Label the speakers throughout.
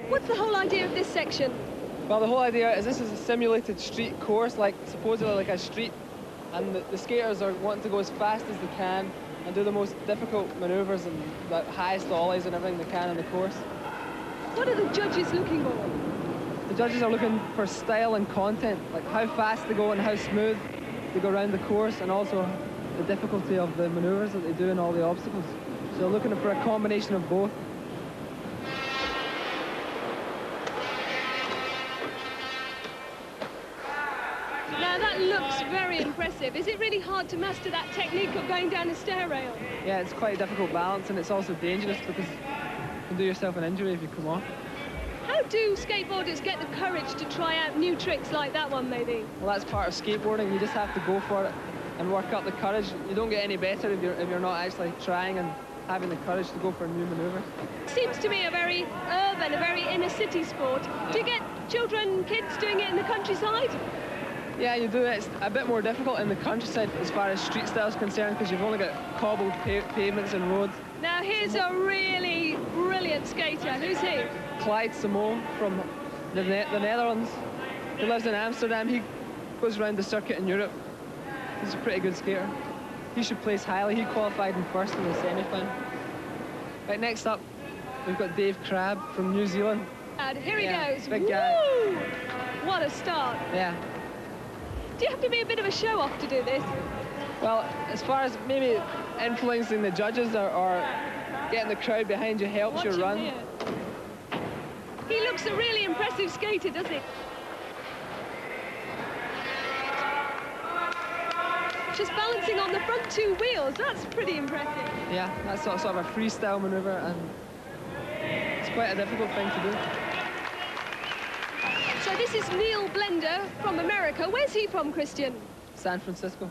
Speaker 1: What's the whole idea of this section?
Speaker 2: Well, the whole idea is this is a simulated street course, like supposedly like a street, and the skaters are wanting to go as fast as they can and do the most difficult manoeuvres and the highest ollies and everything they can on the course.
Speaker 1: What are the judges looking for?
Speaker 2: The judges are looking for style and content, like how fast they go and how smooth they go around the course, and also the difficulty of the manoeuvres that they do and all the obstacles. So they're looking for a combination of both.
Speaker 1: Now that looks very impressive. Is it really hard to master that technique of going down a stair rail?
Speaker 2: Yeah, it's quite a difficult balance, and it's also dangerous because you can do yourself an injury if you come off.
Speaker 1: How do skateboarders get the courage to try out new tricks like that one, maybe?
Speaker 2: Well, that's part of skateboarding. You just have to go for it and work up the courage. You don't get any better if you're not actually trying and having the courage to go for a new manoeuvre.
Speaker 1: Seems to me a very urban, a very inner city sport.
Speaker 2: Yeah.
Speaker 1: Do you get children, kids doing it in the countryside?
Speaker 2: Yeah, you do. It's a bit more difficult in the countryside as far as street style is concerned, because you've only got cobbled pavements and roads.
Speaker 1: Now here's a really brilliant skater. Who's he?
Speaker 2: Clyde Simone from the Netherlands. He lives in Amsterdam. He goes around the circuit in Europe. He's a pretty good skater. He should place highly. He qualified in first in the semi-final. Right, next up, we've got Dave Crabb from New Zealand.
Speaker 1: And here he goes.
Speaker 2: Big guy.
Speaker 1: Woo! What a start.
Speaker 2: Yeah.
Speaker 1: Do you have to be a bit of a show-off to do this?
Speaker 2: Well, as far as maybe influencing the judges or getting the crowd behind you helps you run.
Speaker 1: Here. He looks a really impressive skater, doesn't he? Just balancing on the front two wheels, that's pretty impressive.
Speaker 2: Yeah, that's sort of a freestyle manoeuvre, and it's quite a difficult thing to do.
Speaker 1: So this is Neil Blender from America. Where's he from, Christian?
Speaker 2: San Francisco.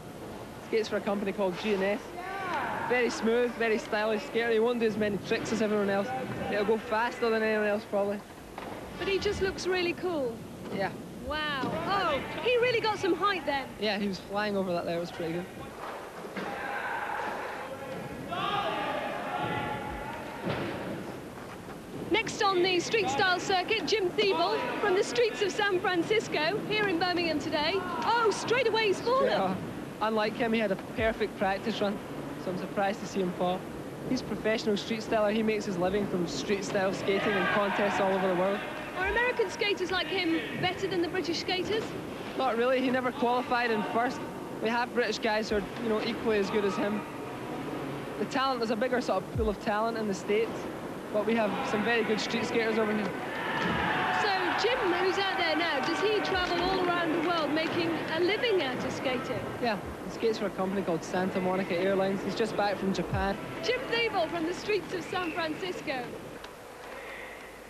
Speaker 2: Skates for a company called G&S. Very smooth, very stylish skater. He won't do as many tricks as everyone else. He'll go faster than anyone else, probably.
Speaker 1: But he just looks really cool.
Speaker 2: Yeah.
Speaker 1: Wow. Oh, he really got some height then.
Speaker 2: Yeah, he was flying over that there. It was pretty good.
Speaker 1: Next on the street style circuit, Jim Thiebel from the streets of San Francisco, here in Birmingham today. Oh, straight away he's fallen.
Speaker 2: Unlike him, he had a perfect practice run, so I'm surprised to see him fall. He's a professional street styler. He makes his living from street style skating and contests all over the world.
Speaker 1: Are American skaters like him better than the British skaters?
Speaker 2: Not really. He never qualified in first. We have British guys who are, equally as good as him. The talent, there's a bigger sort of pool of talent in the States, but we have some very good street skaters over here.
Speaker 1: So Jim, who's out there now, does he travel all around the world making a living out of skating?
Speaker 2: Yeah, he skates for a company called Santa Monica Airlines. He's just back from Japan.
Speaker 1: Jim Thiebel from the streets of San Francisco.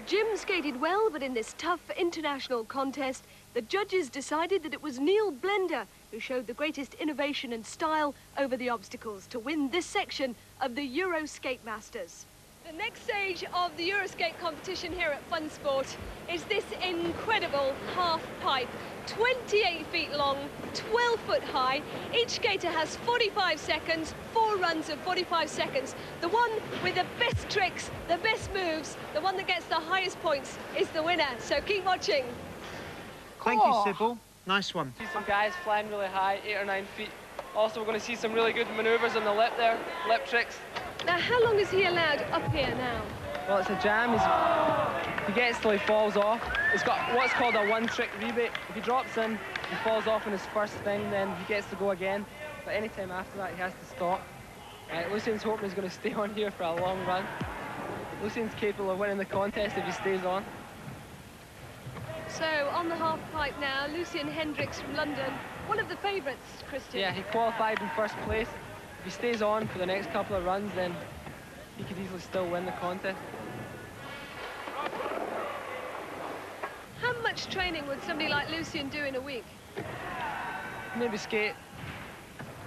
Speaker 1: Jim skated well, but in this tough international contest, the judges decided that it was Neil Blender who showed the greatest innovation and style over the obstacles to win this section of the Euroskate Masters. The next stage of the Euroskate competition here at Fun Sport is this incredible half pipe. 28 feet long, 12 foot high. Each skater has 45 seconds, 4 runs of 45 seconds. The one with the best tricks, the best moves, the one that gets the highest points is the winner. So keep watching.
Speaker 3: Thank you, Sybil. Nice one.
Speaker 2: See some guys flying really high, 8 or 9 feet. Also, we're going to see some really good manoeuvres on the lip there, lip tricks.
Speaker 1: Now, how long is he allowed up here now?
Speaker 2: Well, it's a jam. He gets till he falls off. It's got what's called a one-trick rebate. If he drops in, he falls off in his first thing, then he gets to go again. But any time after that, he has to stop. Lucian's hoping he's going to stay on here for a long run. Lucian's capable of winning the contest if he stays on.
Speaker 1: So, on the half pipe now, Lucian Hendricks from London. One of the favourites, Christian.
Speaker 2: Yeah, he qualified in first place. If he stays on for the next couple of runs, then he could easily still win the contest.
Speaker 1: How much training would somebody like Lucian do in a week?
Speaker 2: Maybe skate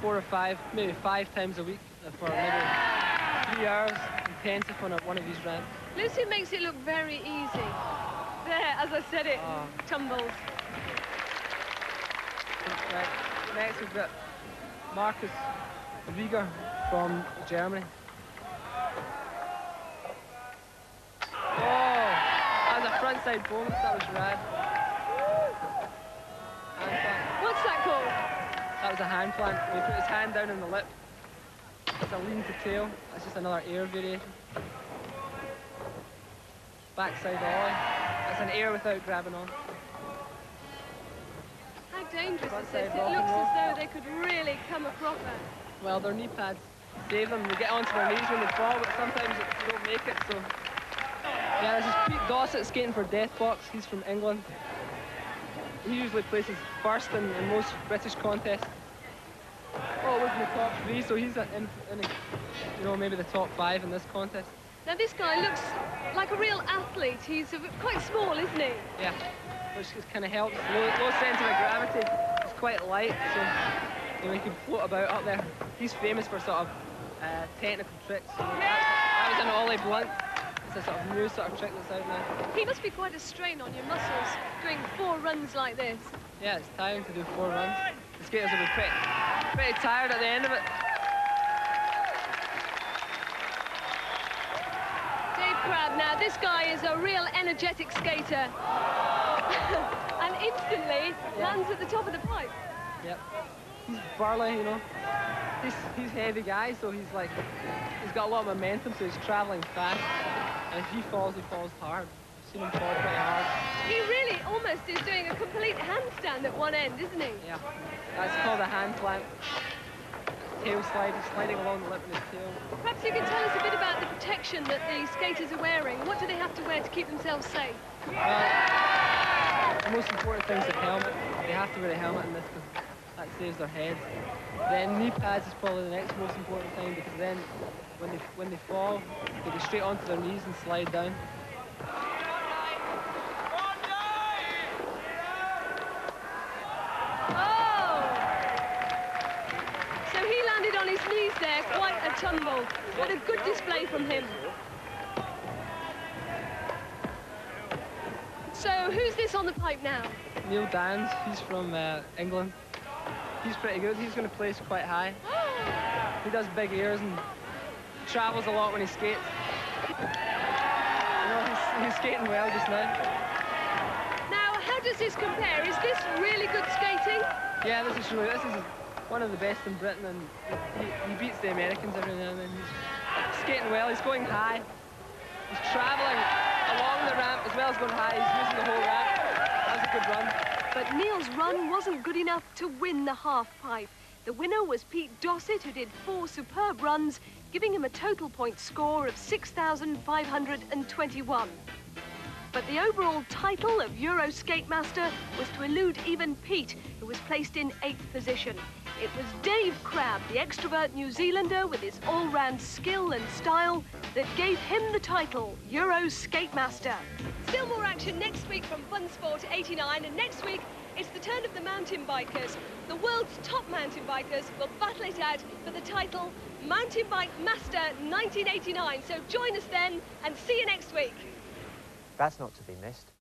Speaker 2: 4 or 5, maybe 5 times a week for maybe 3 hours intensive on one of these runs.
Speaker 1: Lucian makes it look very easy. There, as I said it, tumbles.
Speaker 2: Right. Next we've got Marcus Rieger from Germany. Oh, that's a frontside bonus, that was rad. Hand plant.
Speaker 1: What's that called?
Speaker 2: That was a hand plant. He put his hand down on the lip. It's a lean to tail. That's just another air variation. Backside ollie. That's an air without grabbing on.
Speaker 1: How dangerous is
Speaker 2: Frontside
Speaker 1: this? It
Speaker 2: rock and
Speaker 1: looks
Speaker 2: roll.
Speaker 1: as though they could really come a cropper.
Speaker 2: Well, their knee pads save them. They get onto their knees when they fall, but sometimes they don't make it, so... Yeah, this is Pete Dossett skating for Deathbox. He's from England. He usually places first in most British contests. Always in the top 3, so he's in you know, maybe the top 5 in this contest.
Speaker 1: Now this guy looks like a real athlete. He's quite small, isn't he?
Speaker 2: Yeah, which kind of helps. Low centre of gravity. He's quite light, so you know, he can float about up there. He's famous for sort of technical tricks. You know, that was an ollie blunt. It's a sort of new sort of trick that's out now.
Speaker 1: He must be quite a strain on your muscles doing 4 runs like this.
Speaker 2: Yeah, it's tiring to do 4 runs. The skaters will be pretty tired at the end of it.
Speaker 1: Dave Crabb, now this guy is a real energetic skater. And instantly lands at the top of the pipe.
Speaker 2: Yep. He's burly, you know. He's heavy guy, so he's got a lot of momentum, so he's travelling fast. And if he falls hard. I've seen him fall pretty hard.
Speaker 1: He really almost is doing a complete handstand at one end, isn't he?
Speaker 2: Yeah. That's called a hand plant. Tail slide. He's sliding along the lip with his tail.
Speaker 1: Perhaps you can tell us a bit about the protection that the skaters are wearing. What do they have to wear to keep themselves safe?
Speaker 2: Well, the most important thing is the helmet. They have to wear a helmet in this because that saves their heads. Then knee pads is probably the next most important thing because then when they fall, they go straight onto their knees and slide down.
Speaker 1: Oh! So he landed on his knees there, quite a tumble. What a good display from him. So who's this on the pipe now?
Speaker 2: Neil Dans, he's from England. He's pretty good. He's going to place quite high. He does big airs and travels a lot when he skates. You know, he's skating well just now.
Speaker 1: Now, how does this compare? Is this really good skating?
Speaker 2: Yeah, this is one of the best in Britain, and he beats the Americans every now and then. He's skating well. He's going high. He's traveling along the ramp as well as going high. He's using the whole ramp. That was a good run.
Speaker 1: But Neil's run wasn't good enough to win the half-pipe. The winner was Pete Dossett, who did 4 superb runs, giving him a total point score of 6,521. But the overall title of Euro Skate Master was to elude even Pete, who was placed in 8th position. It was Dave Crabb, the extrovert New Zealander with his all-round skill and style, that gave him the title Euro Skate Master. Still more action next week from Fun Sport 89, and next week it's the turn of the mountain bikers. The world's top mountain bikers will battle it out for the title Mountain Bike Master 1989. So join us then and see you next week.
Speaker 4: That's not to be missed.